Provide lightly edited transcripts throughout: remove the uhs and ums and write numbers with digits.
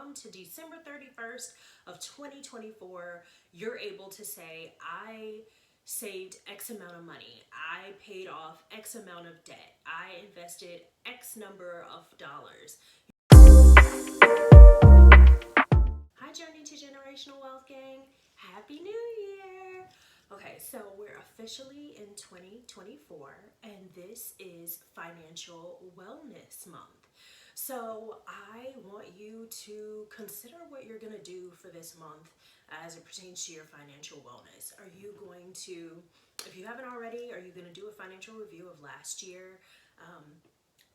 come to December 31st of 2024, you're able to say, I saved X amount of money. I paid off X amount of debt. I invested X number of dollars. Hi, Journey to Generational Wealth Gang. Happy New Year. Okay, so we're officially in 2024, and this is Financial Wellness Month. So I want you to consider what you're going to do for this month as it pertains to your financial wellness. Are you going to, if you haven't already, are you going to do a financial review of last year?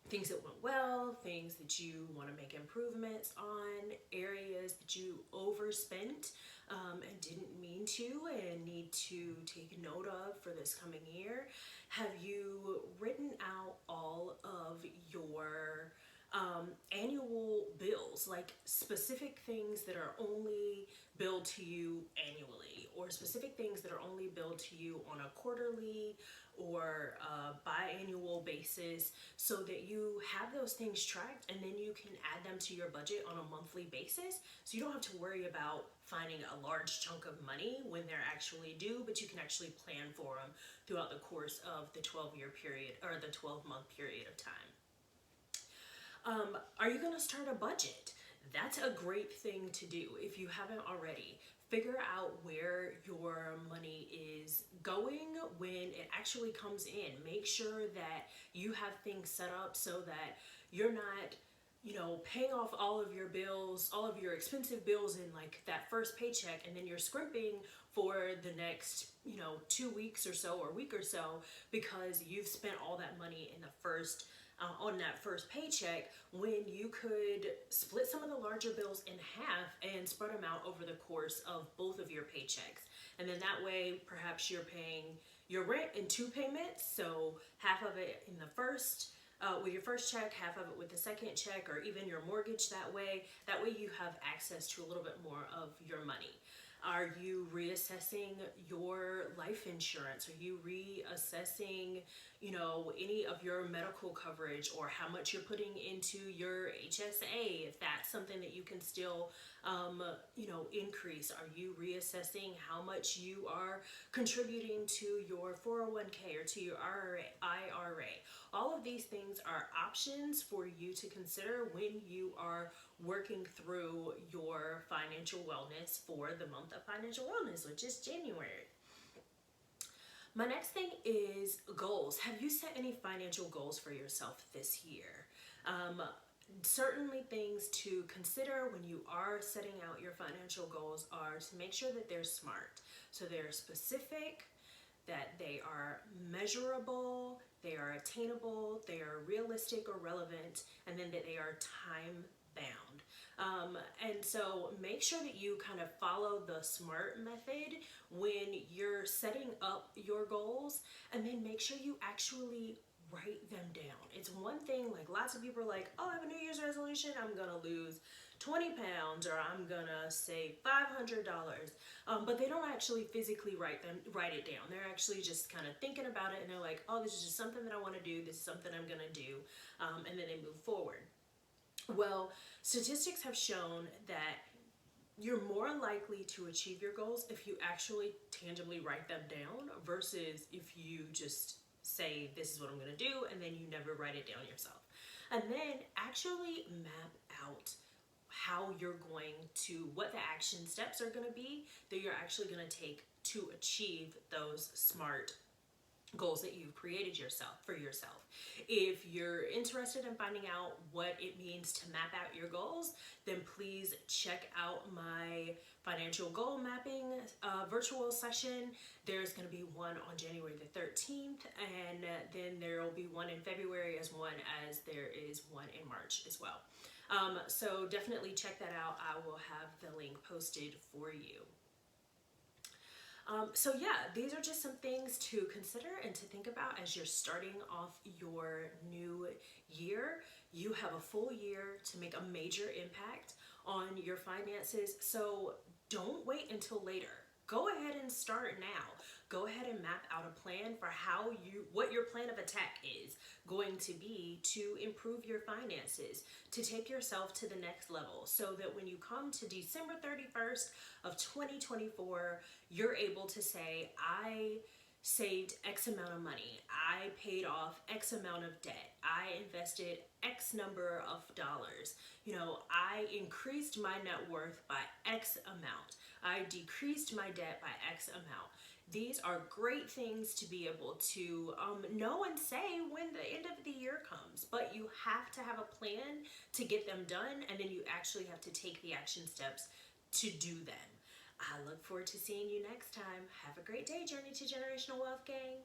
Things that went well, things that you want to make improvements on, areas that you overspent and didn't mean to and need to take note of for this coming year. Have you written out all of your annual bills, like specific things that are only billed to you annually, or specific things that are only billed to you on a quarterly or biannual basis, so that you have those things tracked and then you can add them to your budget on a monthly basis, so you don't have to worry about finding a large chunk of money when they're actually due, but you can actually plan for them throughout the course of the 12-year period or the 12-month period of time. Are you going to start a budget? That's a great thing to do if you haven't already. Figure out where your money is going when it actually comes in. Make sure that you have things set up so that you're not, paying off all of your bills, all of your expensive bills in like that first paycheck, and then you're scrimping for the next, 2 weeks or so or week or so because you've spent all that money in the first on that first paycheck, when you could split some of the larger bills in half and spread them out over the course of both of your paychecks. And then that way, perhaps you're paying your rent in 2 payments, so half of it in the first with your first check, half of it with the second check, or even your mortgage that way. That way you have access to a little bit more of your money. Are you reassessing your life insurance? Are you reassessing, any of your medical coverage, or how much you're putting into your HSA, if that's something that you can still, increase? Are you reassessing how much you are contributing to your 401k or to your IRA? All of these things are options for you to consider when you are working through your financial wellness for the month of financial wellness, which is January. My next thing is goals. Have you set any financial goals for yourself this year? Certainly things to consider when you are setting out your financial goals are to make sure that they're smart. So they're specific, that they are measurable, they are attainable, they are realistic or relevant, and then that they are time bound. And so make sure that you kind of follow the SMART method when you're setting up your goals, and then make sure you actually write them down. It's one thing, like lots of people are like, oh, I have a New Year's resolution, I'm gonna lose 20 pounds, or I'm gonna save $500. But they don't actually physically write it down. They're actually just kind of thinking about it, and they're like, oh, this is just something that I want to do. This is something I'm gonna do, and then they move forward. Well, statistics have shown that you're more likely to achieve your goals if you actually tangibly write them down versus if you just say, this is what I'm going to do, and then you never write it down yourself. And then actually map out how you're going to, what the action steps are going to be that you're actually going to take to achieve those SMART goals that you've created for yourself. If you're interested in finding out what it means to map out your goals, then please check out my financial goal mapping virtual session. There's going to be one on January the 13th, and then there will be one in February as there is one in March as well. So definitely check that out. I will have the link posted for you. So yeah, these are just some things to consider and to think about as you're starting off your new year. You have a full year to make a major impact on your finances, so don't wait until later. go ahead and start now. Go ahead and map out a plan for what your plan of attack is going to be to improve your finances, to take yourself to the next level, so that when you come to December 31st of 2024, you're able to say, I saved X amount of money. I paid off X amount of debt. I invested X number of dollars. I increased my net worth by X amount. I decreased my debt by X amount. These are great things to be able to know and say when the end of the year comes, but you have to have a plan to get them done, and then you actually have to take the action steps to do them. I look forward to seeing you next time. Have a great day, Journey to Generational Wealth Gang.